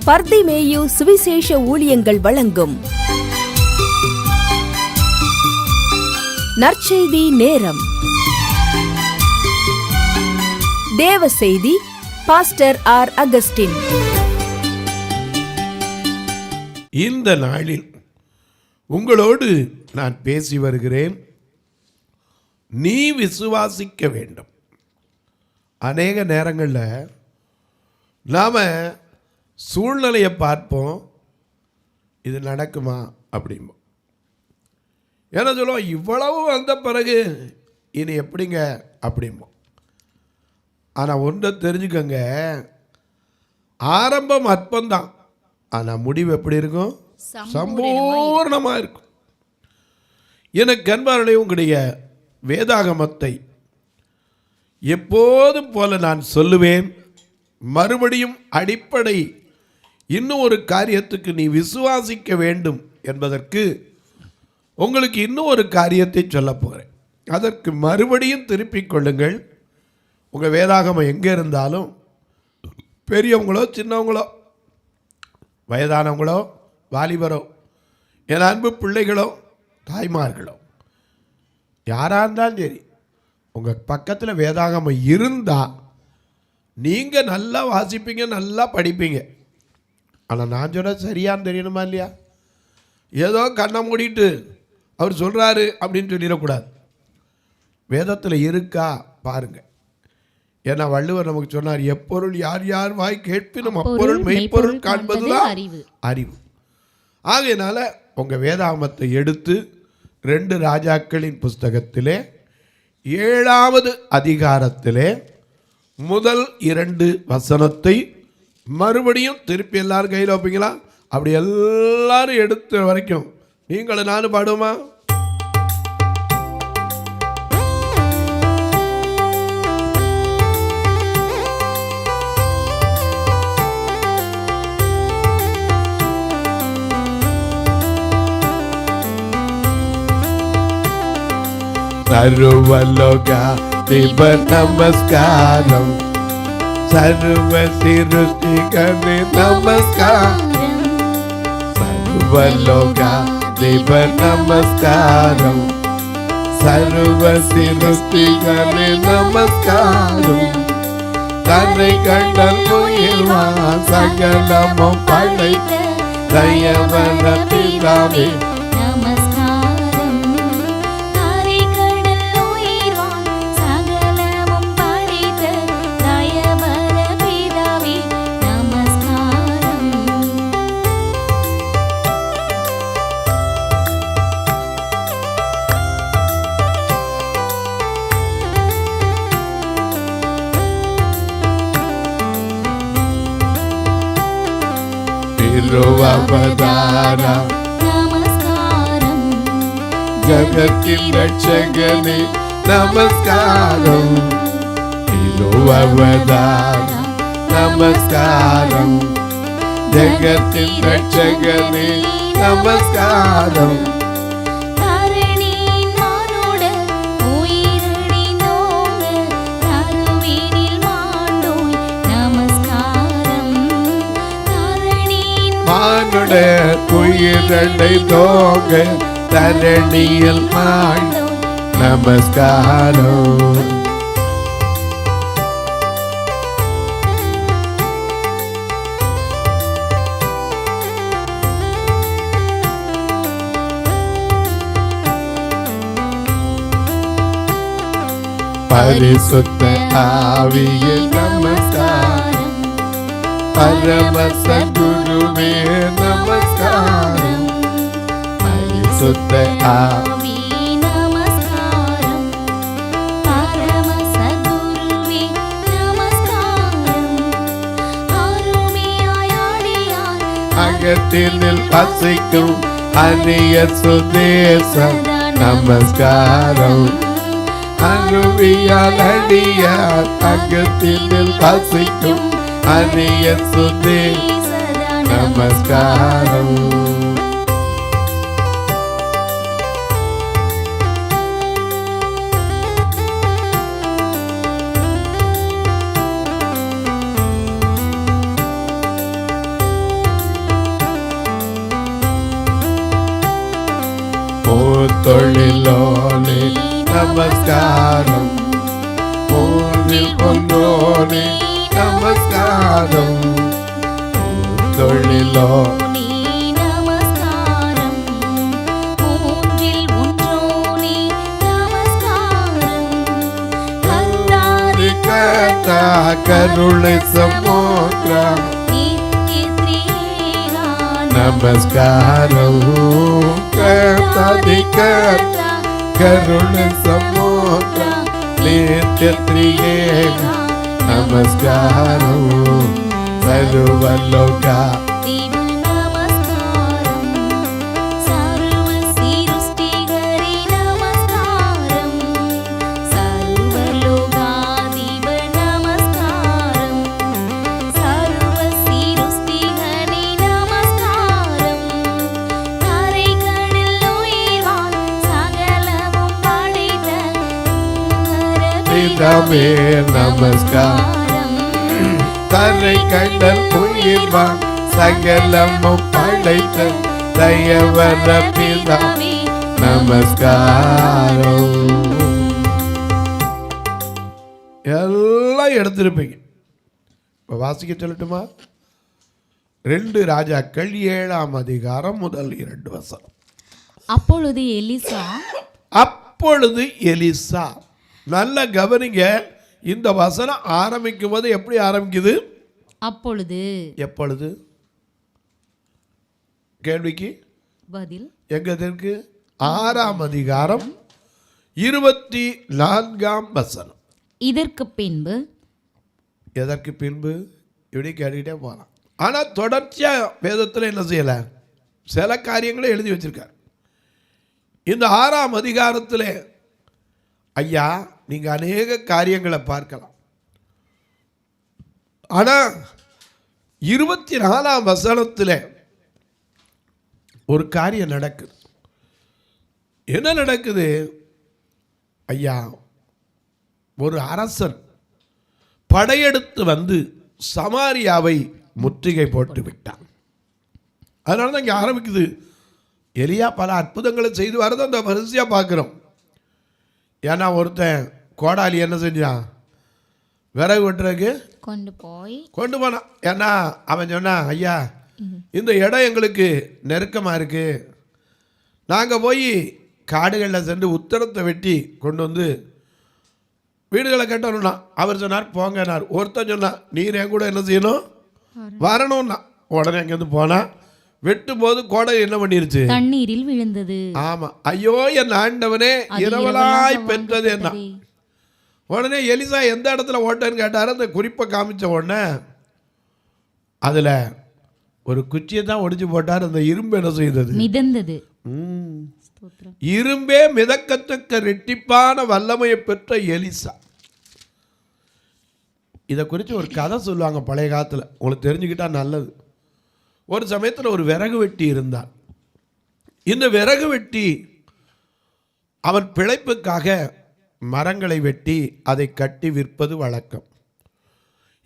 பர்திமேயு சுவிசேஷ ஊழியங்கள் வழங்கும் நற்செய்தி நேரம். தேவ செய்தி பாஸ்டர் ஆர். அகஸ்டின். இந்த நாளில் உங்களோடு நான் பேசி வருகிறேன். நீ விசுவாசிக்க வேண்டும். அநேக நேரங்களில் நாம் சூழ்நிலையை பார்ப்போம், இது நடக்குமா அப்படிம்போம். ஏன்னா சொல்லுவோம், இவ்வளவு வந்த பிறகு இனி எப்படிங்க அப்படிம்போம். ஆனால் ஒன்றை தெரிஞ்சுக்கங்க, ஆரம்பம் அற்பம்தான், ஆனால் முடிவு எப்படி இருக்கும்? சம்பூர்ணமாக இருக்கும். எனக்கு அன்பார்களே, உங்களுடைய வேதாகமத்தை எப்போதும் போல நான் சொல்லுவேன். மறுபடியும் அடிப்படை இன்னும் ஒரு காரியத்துக்கு நீ விசுவாசிக்க வேண்டும் என்பதற்கு உங்களுக்கு இன்னும் ஒரு காரியத்தை சொல்ல போகிறேன். அதற்கு மறுபடியும் திருப்பிக் கொள்ளுங்கள். உங்கள் வேதாகமம் எங்கே இருந்தாலும், பெரியவங்களோ சின்னவங்களோ, வயதானவங்களோ வாலிபரோ, என் அன்பு பிள்ளைகளோ தாய்மார்களோ, யாராக இருந்தாலும் சரி, உங்கள் பக்கத்தில் வேதாகமம் இருந்தால் நீங்கள் நல்லா வாசிப்பீங்க, நல்லா படிப்பீங்க. ஆனால் நான் சொன்ன சரியான்னு தெரியணுமா இல்லையா? ஏதோ கண்ணை மூடிட்டு அவர் சொல்கிறாரு அப்படின்னு சொல்லிடக்கூடாது. வேதத்தில் இருக்கா பாருங்க. ஏன்னா வள்ளுவர் நமக்கு சொன்னார், எப்பொருள் யார் யார் வாய் கேட்பினும் அப்பொருள் மெய்ப்பொருள் காண்பதுதான் அறிவு. ஆகையினால உங்கள் வேதாகமத்தை எடுத்து 2 ராஜாக்களின் புஸ்தகத்திலே 7வது அதிகாரத்திலே முதல் 2 வசனத்தை மறுபடியும் திருப்பி எல்லாரும் கையில் வைப்பீங்களா? அப்படி எல்லாரும் எடுத்த வரைக்கும் நீங்களும் நானும் பாடுவோமா? சர்வலோக தேவ நமஸ்காரம், சர்வ சிருஷ்டிகனே நமஸ்காரம், சர்வலோக தேவ நமஸ்காரம், சர்வ சிருஷ்டிகனே நமஸ்காரம், தன்னை கடல் உயிர்வா சகலமும் படைத்த தயவன பிதாவே அவதாரா நமஸ்காரம், ஜகத்தின் ரட்சகனே நமஸ்காரம், அவதாரா நமஸ்காரம், ஜகத்தின் ரட்சகனே நமஸ்காரம், உயிரடை தோங்க தரணியில் மாண்டும் நமஸ்காரம். பரிசுத்த ஆவியே நமஸ்காரம், பரம குருவே நமஸ்காரம், பரிசுத்த ஆவி நமஸ்காரம், பரம குருவே நமஸ்காரம், அருமையாடியார் அகத்தில் பசிக்கும் அரிய சுதேச நமஸ்காரம், அருவியால் அடியார் அகத்தில் பசிக்கும் அரிய சுதேச நமஸ்காரம். முத்தொழிலோனே நமஸ்காரம், மூன்றில் ஒன்றோனே நமஸ்காரம், தொழிலோ கருணை சமுத்திரம் நமஸ்காரம், கர்த்தாதிக கருணை சமுத்திரம் நித்ய த்ரிஏக நமஸ்காரம், சர்வலோக நமஸ்காரம், தரை கடல் உயிர்வான் சகலமும் படைத்த தயவர பிதாவே நமஸ்காரம். எல்லாம் எடுத்திருப்பீங்க. இப்போ வாசிக்க சொல்லட்டுமா? 2 ராஜாக்கள் 7ஆம் அதிகாரம் முதல் 2 வசனம். அப்பொழுது எலிசா, நல்ல கவனிங்க, இந்த வசனம் ஆரம்பிக்கும் போது எப்படி ஆரம்பிக்குது? அப்பொழுது. எப்பொழுது? கேள்விக்கு பதில் எங்க இருக்கு? 6ஆம் அதிகாரம் 24ஆம் வசனம். இதற்கு பின்பு. எதற்கு பின்பு? இப்படி கேட்டுக்கிட்டே போகலாம். ஆனால் தொடர்ச்சியா வேதத்தில் என்ன செய்யல? சில காரியங்களை எழுதி வச்சிருக்கார். இந்த 6ஆம் அதிகாரத்தில் ஐயா நீங்கள் அநேக காரியங்களை பார்க்கலாம். ஆனால் 24ஆம் வசனத்தில் ஒரு காரியம் நடக்குது. என்ன நடக்குது? ஐயா, ஒரு அரசன் படையெடுத்து வந்து சமாரியாவை முற்றுகை போட்டு விட்டான். அதனால தான் இங்கே ஆரம்பிக்குது. எலியா பல அற்புதங்களை செய்து வரதை அந்த வரிசையாக பார்க்குறோம். ஏன்னா ஒருத்தன் கோடாலி என்ன செஞ்சான்? விறகு வெட்டுறதுக்கு கொண்டு போனான். ஏன்னா அவன் சொன்னான், ஐயா இந்த இடம் எங்களுக்கு நெருக்கமாக இருக்குது, நாங்கள் போய் காடுகளில் சென்று உத்தரத்தை வெட்டி கொண்டு வந்து வீடுகளை கட்டணும்னா. அவர் சொன்னார் போங்கன்னார். ஒருத்தன் சொன்னான், நீர் என் கூட என்ன செய்யணும்? வரணும்னா. உடனே அங்கேருந்து போனால் வெட்டும் போது கோடை என்ன பண்ணிருச்சு? தண்ணீரில் விழுந்தது. ஆமா, ஐயோ என் ஆண்டவனே, இரவலாய் பெற்றது என்ன. உடனே எலிசா எந்த இடத்துல ஓட்டன்னு கேட்டாரு. அந்த குறிப்பை காமிச்ச உடனே அதுல ஒரு குச்சியை தான் ஒடிச்சு போட்டார். அந்த இரும்பு என்ன செய்தது? மிதந்தது. இரும்பே மிதக்கத்தக்க ரெட்டிப்பான வல்லமையை பெற்ற எலிசா. இதை குறித்து ஒரு கதை சொல்லுவாங்க பழைய காலத்தில், உங்களுக்கு தெரிஞ்சுக்கிட்டா நல்லது. ஒரு சமயத்தில் ஒரு விறகு வெட்டி இருந்தான். இந்த விறகு வெட்டி அவன் பிழைப்புக்காக மரங்களை வெட்டி அதை கட்டி விற்பது வழக்கம்.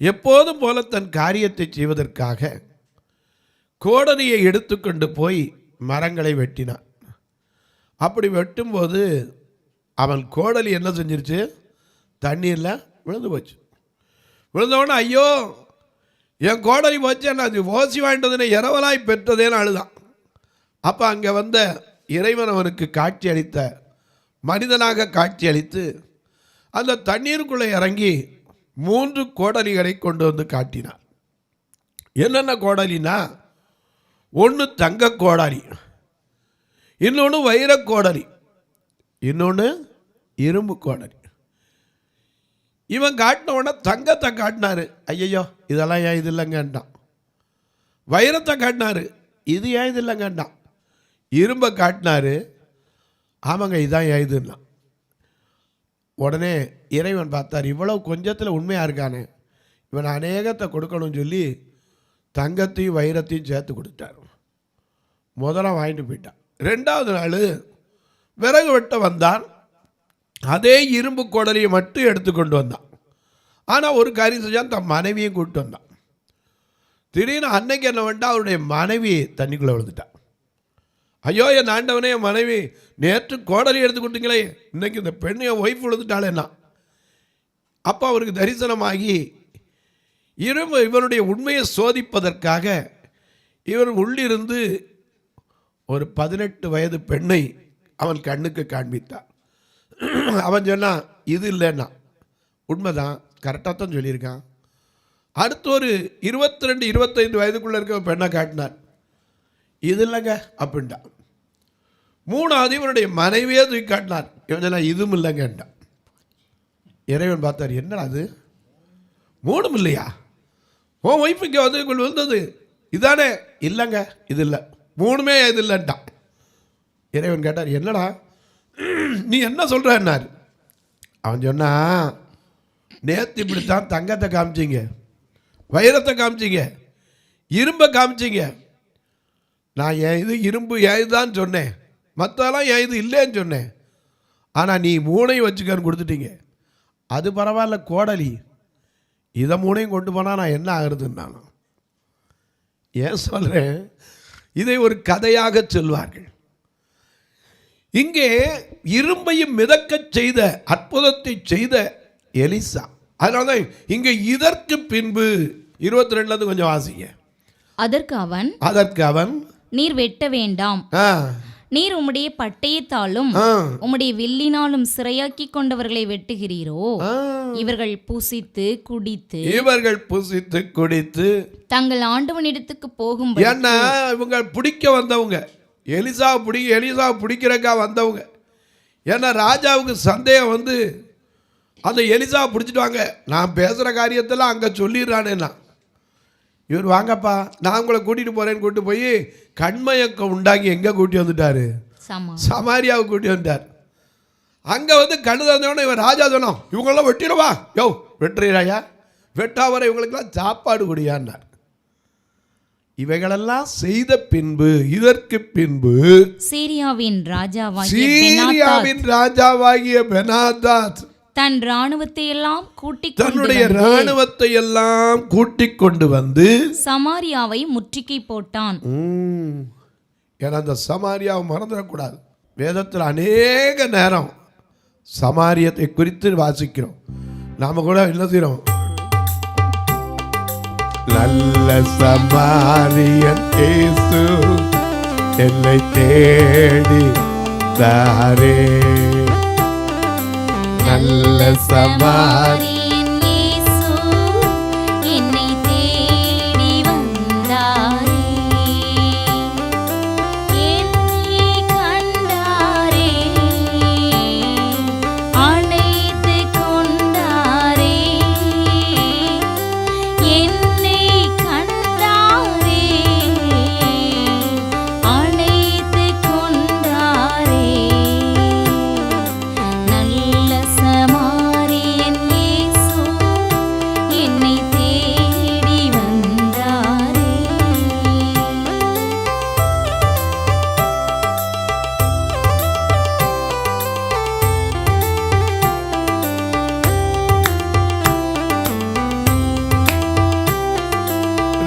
எப்போதும் போல தன் காரியத்தை செய்வதற்காக கோடரியை எடுத்துக்கொண்டு போய் மரங்களை வெட்டினான். அப்படி வெட்டும்போது அவன் கோடலி என்ன செஞ்சிருச்சு? தண்ணீரில் விழுந்து போச்சு. விழுந்தவொடனே ஐயோ என் கோடலி போச்சு, நான் ஓசி வாங்கிட்டதுன்னு இரவலாய் பெற்றதேன்னு அழுதான். அப்போ அங்கே வந்த இறைவன் அவனுக்கு காட்சி அளித்த மனிதனாக காட்சி அளித்து அந்த தண்ணீருக்குள்ளே இறங்கி 3 கோடலிகளை கொண்டு வந்து காட்டினார். என்னென்ன கோடலினா, ஒன்று தங்க கோடாலி, இன்னொன்று வைர கோடலி, இன்னொன்று இரும்பு கோடலி. இவன் காட்டின உடனே தங்கத்தை காட்டினாரு. ஐயோ இதெல்லாம் ஏன் இது இல்லைங்கண்டான். வைரத்தை காட்டினாரு. இது ஏன் இது இல்லைங்கண்டான். இரும்பை காட்டினாரு. ஆமாங்க இதான் ஏன் இதுன்னா. உடனே இறைவன் பார்த்தார், இவ்வளவு கொஞ்சத்தில் உண்மையாக இருக்கானே, இவன் அநேகத்தை கொடுக்கணும்னு சொல்லி தங்கத்தையும் வைரத்தையும் சேர்த்து கொடுத்தார். முதல்ல வாங்கிட்டு போயிட்டான். 2வது நாள் விறகு வெட்ட வந்தான். அதே இரும்பு கோடலியை மட்டும் எடுத்து கொண்டு வந்தான். ஆனால் ஒரு காரியம் செஞ்சான், தன் மனைவியும் கூப்பிட்டு வந்தான். திடீர்னு அன்னைக்கு என்ன வேண்டாம், அவருடைய மனைவி தண்ணிக்குள்ளே விழுந்துட்டான். ஐயோ என் ஆண்டவனே, என் மனைவி நேற்று கோடரி எடுத்து கொடுத்தீங்களே, இன்னைக்கு இந்த பெண்ணு என் ஒய்ஃப் விழுந்துட்டாளேன்னா. அப்போ அவருக்கு தரிசனமாகி இவனுடைய உண்மையை சோதிப்பதற்காக இவர் உள்ளிருந்து ஒரு 18 வயது பெண்ணை அவன் கண்ணுக்கு காண்பித்தான். அவன் சொன்னான், இது இல்லைன்னா. உண்மைதான், கரெக்டாக தான் சொல்லியிருக்கான். அடுத்து ஒரு 22-25 வயதுக்குள்ளே இருக்க பெண்ணை காட்டினார். இது இல்லைங்க அப்படின்ட்டான். 3வது இவனுடைய மனைவியே தூக்கி காட்டினார். இவன் சொன்னா இதுவும் இல்லைங்கன்ட்டான். இறைவன் பார்த்தார், என்னடா அது 3ம் இல்லையா? ஓ ஒய்ஃப் இங்கே வந்து வந்தது இதானே? இல்லைங்க இது இல்லை, 3மே இது இல்லைன்ட்டான். இறைவன் கேட்டார், என்னடா நீ என்ன சொல்கிறன்னார். அவன் சொன்னா, நேற்று இப்படித்தான் தங்கத்தை காமிச்சிங்க, வைரத்தை காமிச்சிங்க, இரும்பை காமிச்சிங்க. நான் என் இது இரும்பு என் இதுதான் சொன்னேன், மற்றெல்லாம் என் இது இல்லைன்னு சொன்னேன். ஆனால் நீ 3ஐயும் வச்சுக்கன்னு கொடுத்துட்டீங்க. அது பரவாயில்ல, கோடலி, இதை 3ஐயும் கொண்டு போனால் நான் என்ன ஆகுறதுன்னு நான் ஏன் சொல்கிறேன்? இதை ஒரு கதையாக சொல்வார்கள். இங்கே இரும்பையும் மிதக்கச் செய்த அற்புதத்தை செய்த எலிசா. அதனால தான் இங்கே இதற்கு பின்பு 22 கொஞ்சம் வாசிங்க. அதற்கு அவன் நீர் வெட்ட வேண்டாம், நீர் உம்முடைய பட்டயத்தாலும் உம்முடைய வில்லினாலும் சிறையாக்கி கொண்டவர்களை வெட்டுகிறீரோ? இவர்கள் புசித்து குடித்து தங்கள் ஆண்டவனிடத்துக்கு போகும். ஏன்னா இவங்க பிடிக்க வந்தவங்க, எலிசா பிடிக்கிறக்கா வந்தவங்க. ஏன்னா ராஜாவுக்கு சந்தேகம் வந்து அந்த எலிசா பிடிச்சிட்டு நான் பேசுகிற காரியத்தெல்லாம் அங்கே சொல்லிடுறானேன்னா. இவர் வாங்கப்பா நான் உங்களை கூட்டிகிட்டு போகிறேன்னு கூப்பிட்டு போய் கண்மயக்கம் உண்டாக்கி எங்கே கூட்டி வந்துட்டார்? சமாரியாவை கூட்டி வந்துட்டார். அங்கே வந்து கண்ணு தந்தவொடனே இவர் ராஜா சொன்னோம், இவங்களெல்லாம் வெட்டிடுவா. யோ வெட்டுறாயா, வெட்டாவரை இவங்களுக்கெல்லாம் சாப்பாடு குடியான்னார். இவைகளெல்லாம் செய்த பின்பு இதற்கு பின்பு சீரியாவின் ராஜாவாகிய பெனாதாத் தன்னுடைய இராணுவத்தை எல்லாம் கூட்டிக் கொண்டு வந்து சமாரியாவை முற்றுகை போட்டான். ஏன்னா அந்த சமாரியாவை மறந்துடக்கூடாது. வேதத்தில் அநேக நேரம் சமாரியத்தை குறித்து வாசிக்கிறோம். நாம கூட என்ன செய்யறோம்? நல்ல சமாரியன் இயேசு என்னை தேடி தாரே, நல்ல சமாரியன் இயேசு என்னை தேடி வந்தாரே, என்னை கண்டாரே, அழைத்து கொண்டாரே, என்னை கண்டாரே, அழைத்து கொண்டாரே, நல்ல சமாரியன் இயேசு என்னை தேடி வந்தாரே.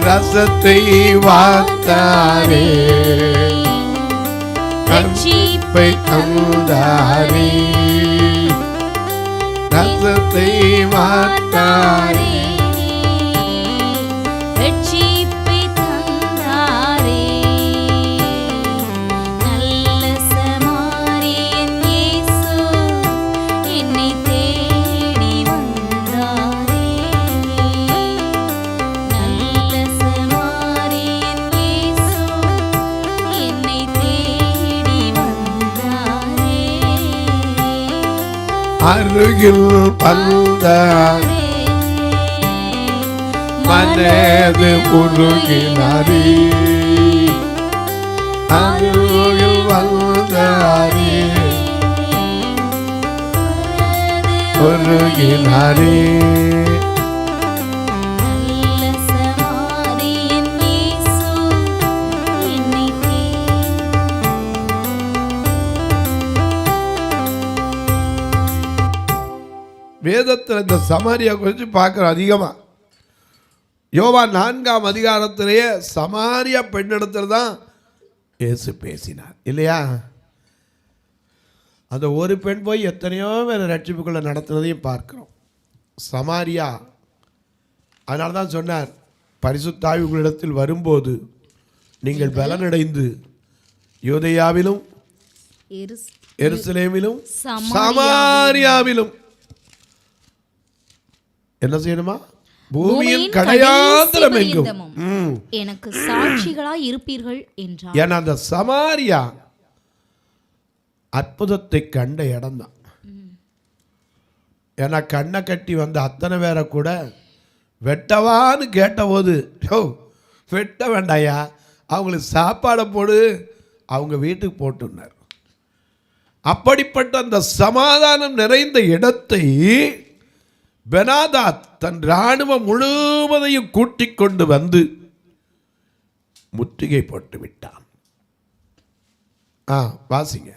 ரசத்தை வார்த்தாரே, ரட்சிப்பை தந்தாரே, ரசத்தை வார்த்தாரே, ரட்சிப்பை தந்தாரே, நல்ல சமாரியன் இயேசு என்னை தேடி வந்தாரே, நல்ல சமாரியன் இயேசு என்னை தேடி வந்தாரே, அருகில் வந்தார் மனது உருகினாரே, அருகில் வந்தாரே உருகினாரே, நல்ல சமாரியன் இயேசு என்னை வேதத்தில் இந்த சமாரியா குறித்து பார்க்குறோம் அதிகமாக. யோவான் 4ஆம் அதிகாரத்திலேயே சமாரியா பெண்ணிடத்தில் தான் இயேசு பேசினார் இல்லையா? அந்த ஒரு பெண் போய் எத்தனையோ பேர் ரட்சிப்புக்குள்ளே நடத்துனதையும் பார்க்குறோம். சமாரியா, அதனால தான் சொன்னார், பரிசுத்த ஆவி உங்களிடத்தில் வரும்போது நீங்கள் பலனடைந்து யூதேயாவிலும் எருசலேமிலும் சமாரியாவிலும் என்ன செய்யணுமா? பூமியின் கடையாந்திரம் எங்கும் எனக்கு சாட்சிகளாய் இருப்பீர்கள் என்றார். ஏன்னா அந்த சமாரியா அற்புதத்தை கண்ட இடம்தான். ஏன்னா கண்ணை கட்டி வந்த அத்தனை பேரை கூட வெட்டவான்னு கேட்டபோது, யோ வெட்ட வேண்டாயா, அவங்களுக்கு சாப்பாடை போடு, அவங்க வீட்டுக்கு போட்டுனார். அப்படிப்பட்ட அந்த சமாதானம் நிறைந்த இடத்தை பெனாதாத் தன் இராணுவம் முழுவதையும் கூட்டிக் கொண்டு வந்து முற்றுகை போட்டு விட்டான். வாசிங்க.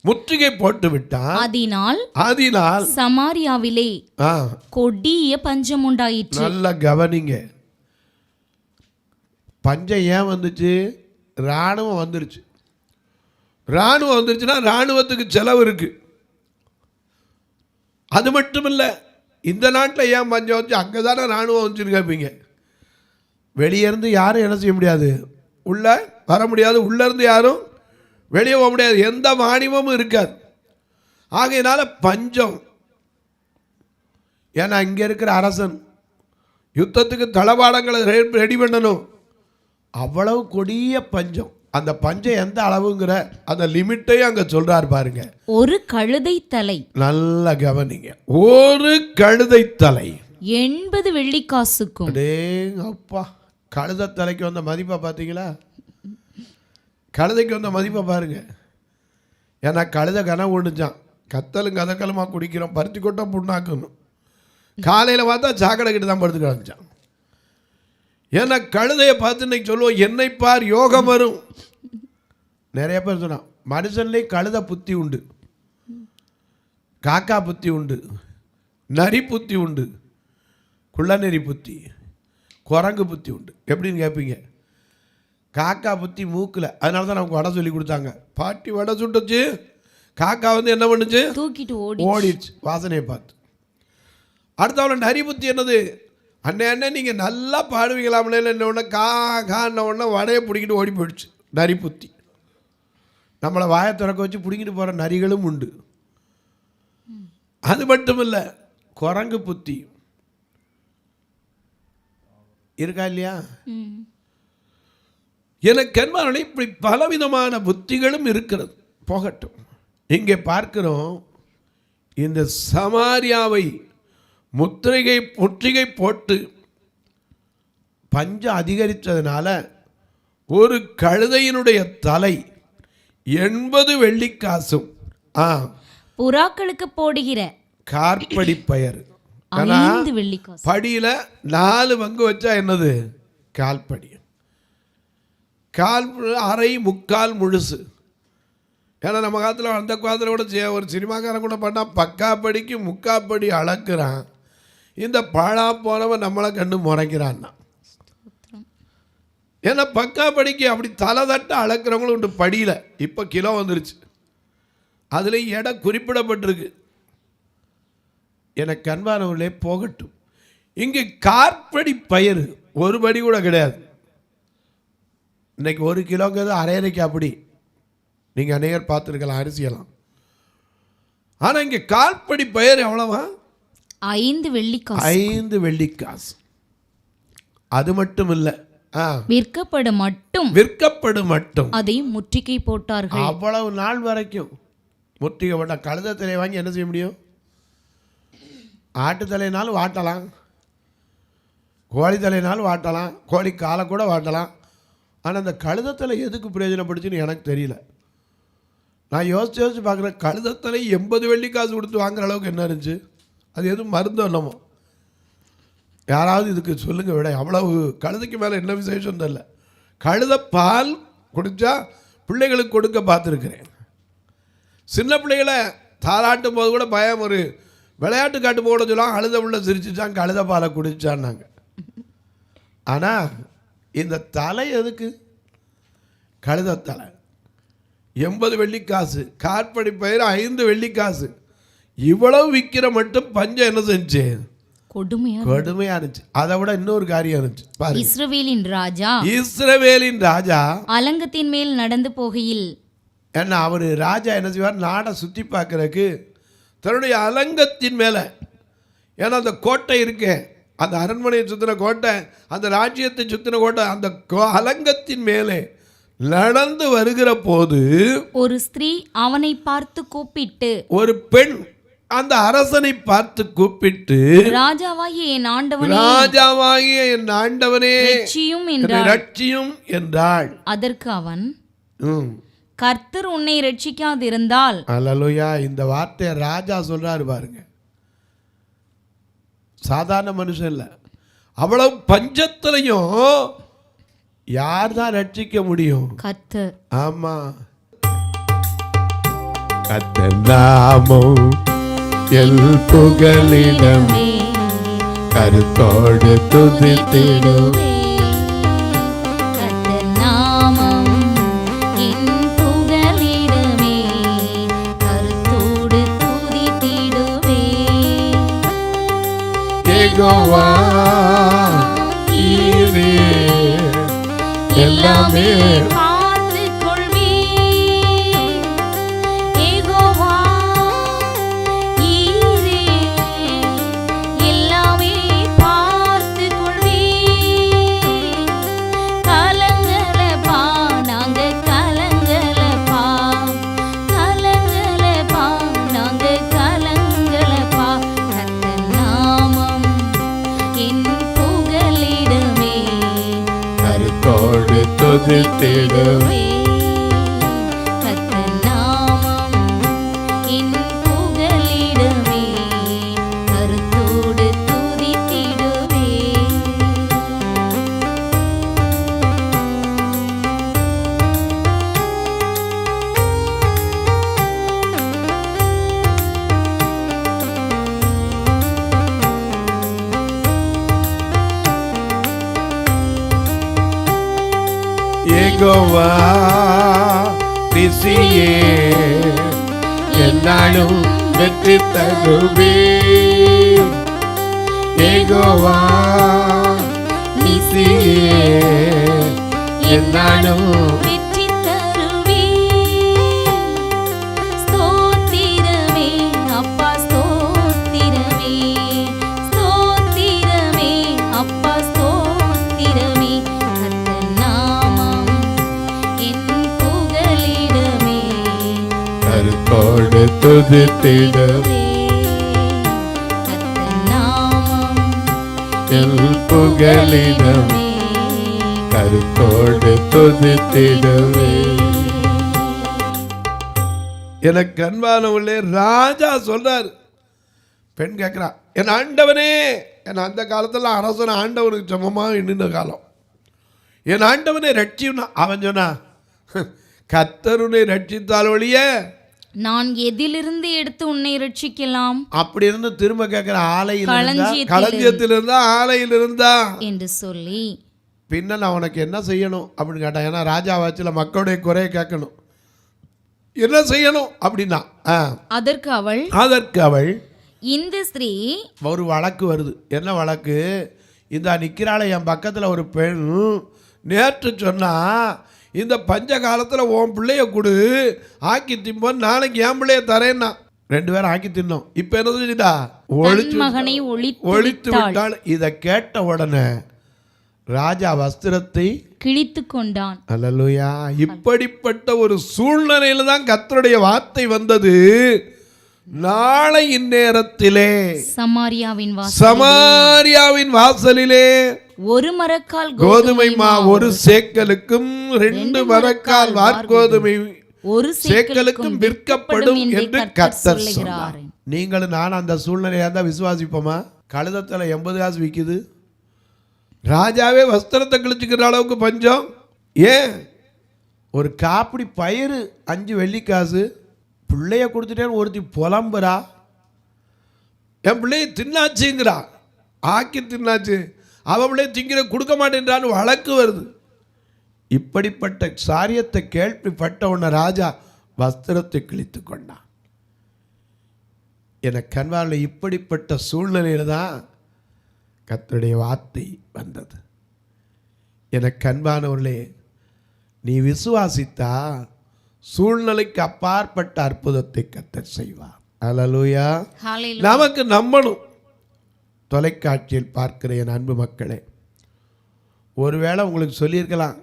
முற்றுகை போட்டு விட்டான். அதனால் சமாரியாவிலே கொடிய பஞ்சம் உண்டாயிற்று. நல்ல கவனிங்க. பஞ்சம் ஏன் வந்துச்சு? இராணுவம் வந்துருச்சு. இராணுவம் வந்துருச்சுன்னா இராணுவத்துக்கு செலவு இருக்கு. அது மட்டும் இல்லை, இந்த நாட்டில் ஏன் பஞ்சம் வச்சு? அங்கே தானே இராணுவம் வந்துச்சுன்னு கேட்பீங்க. வெளியே இருந்து யாரும் என்ன செய்ய முடியாது, உள்ளே வர முடியாது. உள்ளேருந்து யாரும் வெளியே போக முடியாது. எந்த மானியமும் இருக்காது. ஆகையினால பஞ்சம். ஏன்னா இங்கே இருக்கிற அரசன் யுத்தத்துக்கு தளவாடங்களை ரெடி பண்ணணும். அவ்வளவு கொடிய பஞ்சம். அந்த பஞ்சம் எந்த அளவுங்கிற அந்த லிமிட்டையும் அங்கே சொல்றாரு பாருங்க. ஒரு கழுதை தலை, நல்ல கவனிங்க, ஒரு கழுதை தலை 80 வெள்ளிக்காசுக்கும். அப்பா, கழுதை தலைக்கு வந்த மதிப்பை பார்த்தீங்களா? கழுதைக்கு வந்த மதிப்பை பாருங்க. ஏன்னா கழுதை கனவு ஒன்றுச்சான், கத்தலும் கதக்கலுமா குடிக்கிறோம், பருத்தி கொட்டை புண்ணாக்கணும். காலையில் பார்த்தா சாக்கடை கிட்ட தான் படுத்து கிடந்துச்சான். ஏன்னா கழுதையை பார்த்து இன்னைக்கு சொல்லுவோம், என்னை பார் யோகம் வரும். நிறைய பேர் சொன்னான், மனுஷன்லேயும் கழுதை புத்தி உண்டு, காக்கா புத்தி உண்டு, நரி புத்தி உண்டு, குள்ளநெறி புத்தி, குரங்கு புத்தி உண்டு. எப்படின்னு கேட்பீங்க? காக்கா புத்தி மூக்கில். அதனால தான் நமக்கு வடை சொல்லி கொடுத்தாங்க. பாட்டி வடை சுட்டுச்சு, காக்கா வந்து என்ன பண்ணுச்சு? தூக்கிட்டு ஓடிடுச்சு வாசனையை பார்த்து. அடுத்தவளை நரி புத்தி என்னது? அண்ணே நீங்கள் நல்லா பாடுவீங்களாம்ல, என்ன ஒன்று கான்ன உடனே வடையை பிடிக்கிட்டு ஓடி போயிடுச்சு. நரி புத்தி. நம்மளை வாயை திறக்க வச்சு பிடிக்கிட்டு போகிற நரிகளும் உண்டு. அது மட்டும் இல்லை, குரங்கு புத்தி இருக்கா இல்லையா? எனக்கு என்பார்களே, இப்படி பலவிதமான புத்திகளும் இருக்கிறது. போகட்டும். இங்கே பார்க்கிறோம், இந்த சமாரியாவை முற்றுகை போட்டு பஞ்சம் அதிகரித்ததுனால ஒரு கழுதையினுடைய தலை 80 வெள்ளிக்காசும் புறாக்களுக்கு போடுகிற கார்படி பயர். படியில 4 பங்கு வச்சா என்னது? கால்படி. கால் அரை முக்கால் முழுசு. ஏன்னா நம்ம காலத்தில் அந்த காலத்தில் கூட ஒரு சினிமாக்காரன் கூட பண்ணால் பக்காப்படிக்கு முக்காப்படி அளக்குறான். இந்த பாழா போனவன் நம்மளை கண்டு முறைக்கிறான்னா. ஏன்னா பக்காப்படிக்கு அப்படி தலை தட்ட அளக்குறவங்களும் உண்டு படியில். இப்போ கிலோ வந்துருச்சு, அதுலேயும் எடை குறிப்பிடப்பட்டிருக்கு. எனக்கு அன்பானவர்களே, போகட்டும். இங்கே கார்படி பயிர் ஒரு படி கூட கிடையாது. இன்னைக்கு 1 கிலோங்கிறது அரையறைக்கு. அப்படி நீங்கள் அநேகர் பார்த்துருக்கலாம் அரிசியெல்லாம். ஆனால் இங்கே கால்படி பயிர் எவ்வளவா? 5 வெள்ளிக்காசு. 5 வெள்ளிக்காசு. அது மட்டும் இல்லை, விற்கப்படும் மட்டும் அதை முற்றுகை போட்டார்கள். அவ்வளவு நாள் வரைக்கும் முற்றுகை போட்ட. கழுதை தலையை வாங்கி என்ன செய்ய முடியும்? ஆட்டு தலையினாலும் வாட்டலாம், கோழி தலையினாலும் வாட்டலாம், கோழி காலை கூட வாட்டலாம். ஆனால் அந்த கழுதத்தலை எதுக்கு பிரயோஜனப்படுச்சுன்னு எனக்கு தெரியல. நான் யோசிச்சு பார்க்குறேன், கழுதத்தலை 80 வெள்ளிக்காசு கொடுத்து வாங்குற அளவுக்கு என்ன இருந்துச்சு? அது எதுவும் மருந்து இல்லமோ? யாராவது இதுக்கு சொல்லுங்கள் விட. அவ்வளவு கழுதைக்கு மேலே என்ன விசேஷம் தெரியல. கழுதை பால் குடித்தா பிள்ளைகளுக்கு கொடுக்க பார்த்துருக்குறேன். சின்ன பிள்ளைகளை தாளாட்டும் போது கூட பயம், ஒரு விளையாட்டு காட்டு போட சொல்லலாம், அழுத உள்ள சிரிச்சுச்சான், கழுத பாலை குடிச்சான்னாங்க. ஆனால் இந்த தலை எதுக்கு? கழுதத்தலை 80 வெள்ளிக்காசு, கார்படி பயிர் 5 வெள்ளிக்காசு. இவ்வளவு விற்கிற மட்டும் பஞ்சம் என்ன செஞ்சு? கொடுமையா இருந்துச்சு. அதை விட இன்னொரு காரியம் இருந்துச்சு. இஸ்ரவேலின் ராஜா அலங்கத்தின் மேல் நடந்து போகையில், ஏன்னா அவர் ராஜா என்ன செய்வார்? நாடை சுற்றி பார்க்கறதுக்கு தன்னுடைய அலங்கத்தின் மேலே, ஏன்னா அந்த கோட்டை இருக்கே, அந்த அரண்மனையை சுற்றின கோட்டை, அந்த ராஜ்யத்தை சுற்றின கோட்டை, அந்த அலங்கத்தின் மேலே நடந்து வருகிற போது ஒரு ஸ்திரீ அவனை பார்த்து கூப்பிட்டு, ஒரு பெண் அந்த அரசனை பார்த்து கூப்பிட்டு, ராஜாவாகிய என் ஆண்டவனே ரட்சியும் என்றாள். அதற்கு அவன், கர்த்தர் உன்னை ரட்சிக்காதிருந்தால். அல்லேலூயா. இந்த வார்த்தையை ராஜா சொல்றாரு பாருங்க. சாதாரண மனுஷன் இல்ல. அவ்வளவு பஞ்சத்திலையும் யார் தான் ரட்சிக்க முடியும்? கர்த்தர். ஆமா, கர்த்தர் நாமம் எல் புகலிடமே, கருத்தோடு துதித்திடுவே. கர்த்தர் நாமம் என் புகலிடமே, கருத்தோடு துதித்திடுவே. யெகோவா ஈரே எல்லாமே பார்த்துக் கொள்வீர். யெகோவா ஈரே எல்லாமே பார்த்துக் கொள்வீர். கலங்கலப்பா நாங்க கலங்கலப்பா, கலங்கலப்பா நாங்க கலங்கலப்பா. கர்த்தர் நாமம் என் புகலிடமே, கருத்தோடு துதித்திடுவே. கர்த்தர் நாமம் என் புகலிடமே, கருத்தோடு துதித்திடுவே. யெகோவா நிசியே என்னாலும் வெற்றி தருவே. யெகோவா நிசியே என்னாலும் வெற்றி தருவீர். ஸ்தோத்திரமே அப்பா ஸ்தோத்திரமே, ஸ்தோத்திரமே அப்பா ஸ்தோத்திரமே. கர்த்தர் நாமம் என் புகலிடமே, கருத்தோடு துதித்திடுவே. கர்த்தர் நாமம் எல் புகலிடமே, கருத்தோடு துதித்திடுவே. எனக்கு அன்பானவர்களே, ராஜா சொல்றாரு. பெண் கேட்கிறா, என் ஆண்டவனே. என் அந்த காலத்துல அரசன் ஆண்டவனுக்கு சமமா நின்ற காலம். என் ஆண்டவனை ரட்சினா, அவன் சொன்னா, கர்த்தருனை ரட்சித்தால் ஒழிய நான் எதிலிருந்து எடுத்து உன்னை ரட்சிக்கலாம்? அப்படி இருந்து திரும்ப கேட்கிற, ஆலையில் களஞ்சியத்தில் களஞ்சியத்தில் இருந்தா, ஆலையில் இருந்தா என்று சொல்லி, பின்ன நான் உனக்கு என்ன செய்யணும் அப்படின்னு கேட்டான். ஏன்னா ராஜாவாச்சில மக்களுடைய குறைய கேட்கணும். என்ன செய்யணும் அப்படின்னா, அதற்கு அவள், இந்த ஸ்திரீ, ஒரு வழக்கு வருது. என்ன வழக்கு? இந்த நிற்கிறாள என் பக்கத்தில் ஒரு பெண் நேற்று சொன்னா, இந்த பஞ்ச காலத்தில் உன் பிள்ளைய கொடு, ஆக்கி திம்போன்னு, நாளைக்கு என் பிள்ளைய தரேன்னா. 2 பேரும் ஆக்கி தின்னோம். இப்போ என்ன செஞ்சுட்டா? மகனை ஒழித்து விட்டாள். இதை கேட்ட உடனே ராஜா வஸ்திரத்தை கிழித்து கொண்டான். அல்லேலூயா. இப்படிப்பட்ட ஒரு சூழ்நிலையில தான் கர்த்தருடைய வார்த்தை வந்தது. நாளை இந்நேரத்திலே சமாரியாவின் வாசலிலே ஒரு மரக்கால் கோதுமை மா 1 சேக்கலுக்கும் 2 மரக்கால் வாற்கோதுமை 1 சேக்கலுக்கும் விற்கப்படும் என்று கர்த்தர் சொன்னார். நீங்களும் நான் அந்த சூழ்நிலையா தான் விசுவாசிப்போமா? கழுதத்தில் 80 காசு விற்குது. ராஜாவே வஸ்திரத்தை கிழிச்சுக்கிற அளவுக்கு பஞ்சம். ஏன்? ஒரு காப்பிடி பயிர் 5 வெள்ளிக்காசு. பிள்ளைய கொடுத்துட்டேன்னு ஒருத்தி புலம்புறா. என் பிள்ளைய தின்னாச்சுங்கிறா, ஆக்கி தின்னாச்சு. அவன் பிள்ளைய திங்கிற கொடுக்க மாட்டேன்றான்னு வழக்கு வருது. இப்படிப்பட்ட காரியத்தை கேள்விப்பட்ட உடனே ராஜா வஸ்திரத்தை கிழித்து கொண்டான். எனக்கு அன்பார்ந்த இப்படிப்பட்ட சூழ்நிலையில் தான் கர்த்தருடைய வார்த்தை வந்தது. எனக்கு அன்பானவர்களே, நீ விசுவாசித்தா சூழ்நிலைக்கு அப்பாற்பட்ட அற்புதத்தை கர்த்தர் செய்வார். அல்லேலூயா. நமக்கு நம்பணும். தொலைக்காட்சியில் பார்க்கிற என் அன்பு மக்களே, ஒருவேளை உங்களுக்கு சொல்லியிருக்கலாம்,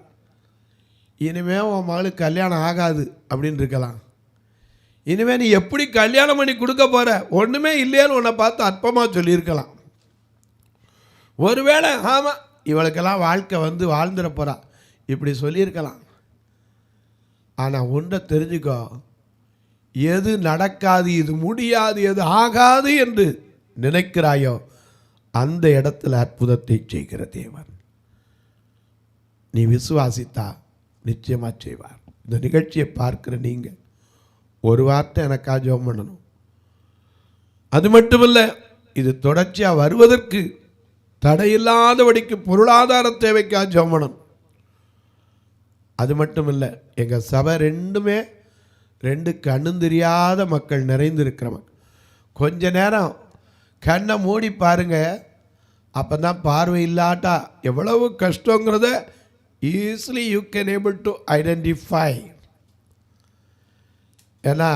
இனிமேல் உன் மகளுக்கு கல்யாணம் ஆகாது அப்படின்னு இருக்கலாம். இனிமேல் நீ எப்படி கல்யாணம் பண்ணி கொடுக்க போகிற, ஒன்றுமே இல்லையான்னு உன்னை பார்த்து அற்பமாக சொல்லியிருக்கலாம். ஒருவேளை ஆமாம் இவளுக்கெல்லாம் வாழ்க்கை வந்து வாழ்ந்துட போகிறா இப்படி சொல்லியிருக்கலாம். ஆனால் ஒன்றை தெரிஞ்சுக்கோ, எது நடக்காது, இது முடியாது, எது ஆகாது என்று நினைக்கிறாயோ அந்த இடத்துல அற்புதத்தை செய்கிற தேவன். நீ விசுவாசித்தா நிச்சயமாக செய்வார். இந்த நிகழ்ச்சியை பார்க்குற நீங்கள் ஒரு வார்த்தை எனக்காக ஜெபம் பண்ணணும். அது மட்டுமில்லை, இது தொடர்ச்சியாக வருவதற்கு தடையில்லாதபடிக்கு பொருளாதார தேவைக்காக ஜெபம் பண்ணணும். அது மட்டும் இல்லை, எங்கள் சபை ரெண்டு கண்ணும் தெரியாத மக்கள் நிறைந்திருக்கிறவங்க. கொஞ்ச நேரம் கண்ணை மூடி பாருங்க, அப்போ தான் பார்வை இல்லாட்டா எவ்வளவு கஷ்டங்கிறத easily you can able to identify. ஏன்னா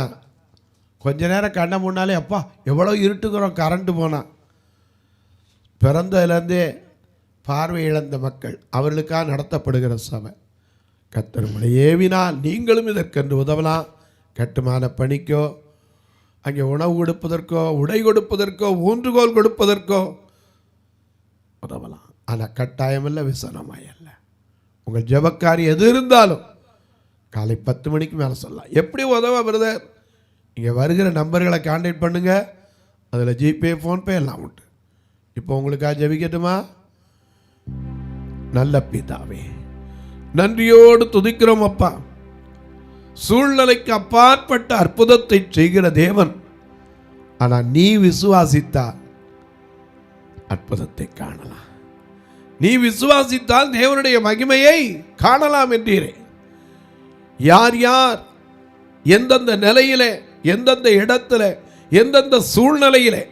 கொஞ்ச நேரம் கண்ணை மூடினாலே அப்பா எவ்வளோ இருட்டுக்கிறோம் கரண்ட்டு போனால். பிறந்ததுலேருந்தே பார்வை இழந்த மக்கள் அவர்களுக்காக நடத்தப்படுகிற சபை. கர்த்தர் உங்களை ஏவினால் நீங்களும் இதற்கென்று உதவலாம். கட்டுமான பணிக்கோ, அங்கே உணவு கொடுப்பதற்கோ, உடை கொடுப்பதற்கோ, ஊன்றுகோல் கொடுப்பதற்கோ உதவலாம். ஆனால் கட்டாயமில்லை, விசனமாயல்ல. உங்கள் ஜெபக்காரி எது இருந்தாலும் காலை 10 மணிக்கு மேலே சொல்லலாம். எப்படி உதவ பிரதர்? இங்கே வருகிற நம்பர்களை கான்டாக்ட் பண்ணுங்கள். அதில் ஜிபே, ஃபோன்பே எல்லாம் உண்டு. இப்போ உங்களுக்காக ஜெபிக்கட்டுமா? நல்ல பிதாவே, நன்றியோடு துதிக்கிறோம் அப்பா. சூழ்நிலைக்கு அப்பாற்பட்ட அற்புதத்தை செய்கிற தேவன். ஆனால் நீ விசுவாசித்தா அற்புதத்தை காணலாம். நீ விசுவாசித்தால் தேவனுடைய மகிமையை காணலாம் என்றீரே. யார் யார் எந்தெந்த நிலையிலே, எந்தெந்த இடத்துல, எந்தெந்த சூழ்நிலையிலே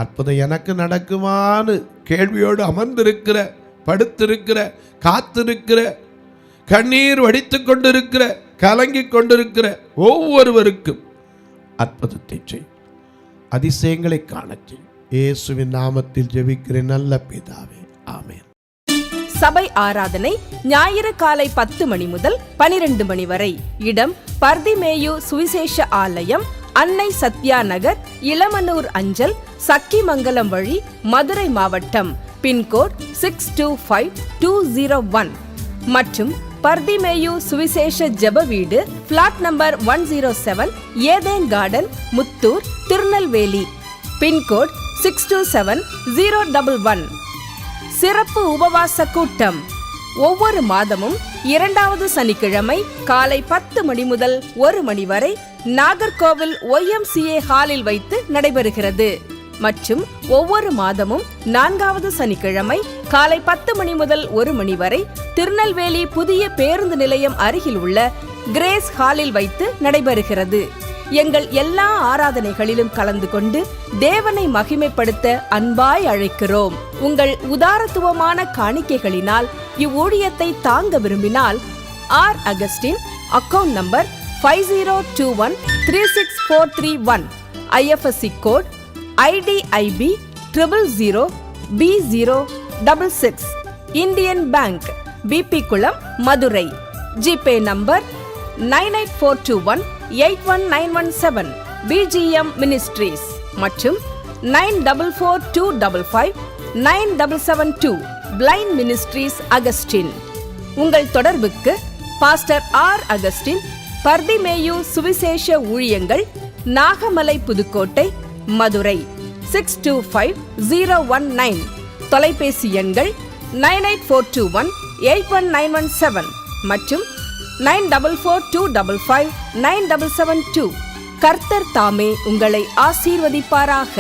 அற்புதம் எனக்கு நடக்குமான்னு கேள்வியோடு அமர்ந்திருக்கிற, படுத்திருக்கிற, காத்திருக்கிற, கண்ணீர் வடித்து கொண்டிருக்கிற, கலங்கி கொண்டிருக்கிற ஒவ்வொருவருக்கும் அற்புதத்தை செய், அதிசயங்களை காணச் செய். இயேசுவின் நாமத்தில் ஜெபிக்கிறேன் நல்ல பிதாவே, ஆமென். சபை ஆராதனை ஞாயிறு காலை 10 மணி முதல் 12 மணி வரை. இடம் பர்திமேயு சுவிசேஷ ஆலயம், அன்னை சத்யா நகர், இளமனூர் அஞ்சல், சக்கிமங்கலம் வழி, மதுரை மாவட்டம். பின்கோட் 625201 மற்றும் பர்திமேயு சுவிசேஷ ஜெப வீடு, flat number 107, Eden garden, Muthur, Tirunelveli. Pincode 627011. சிறப்பு உபவாச கூட்டம் ஒவ்வொரு மாதமும் 2வது சனிக்கிழமை காலை 10 மணி முதல் 1 மணி வரை நாகர்கோவில் YMCA ஹாலில் வைத்து நடைபெறுகிறது. மற்றும் ஒவ்வொரு மாதமும் 4வது சனிக்கிழமை காலை 10 மணி முதல் 1 மணி வரை திருநெல்வேலி புதிய பேருந்து நிலையம் அருகில் உள்ள கிரேஸ் ஹாலில் வைத்து நடைபெறுகிறது. எங்கள் எல்லா ஆராதனைகளிலும் கலந்து கொண்டு தேவனை மகிமைப்படுத்த அன்பாய் அழைக்கிறோம். உங்கள் உதாரத்துவமான காணிக்கைகளினால் இவ்வூழியத்தை தாங்க விரும்பினால் R Augustine, account number 5021364331, IFSC code IDIB 000B066, Indian bank, BP Kulam, Madurai. GPay number 9842181917, BGM ministries மற்றும் 9442559772, பிளைண்ட் மினிஸ்ட்ரீஸ் அகஸ்டின். உங்கள் தொடர்புக்கு பாஸ்டர் ஆர் அகஸ்டின், பர்திமேயு சுவிசேஷ ஊழியங்கள், நாகமலை, புதுக்கோட்டை, மதுரை 625019. தொலைபேசி எண்கள் 9842181917 மற்றும் 9442559772. கர்த்தர் தாமே உங்களை ஆசீர்வதிப்பாராக.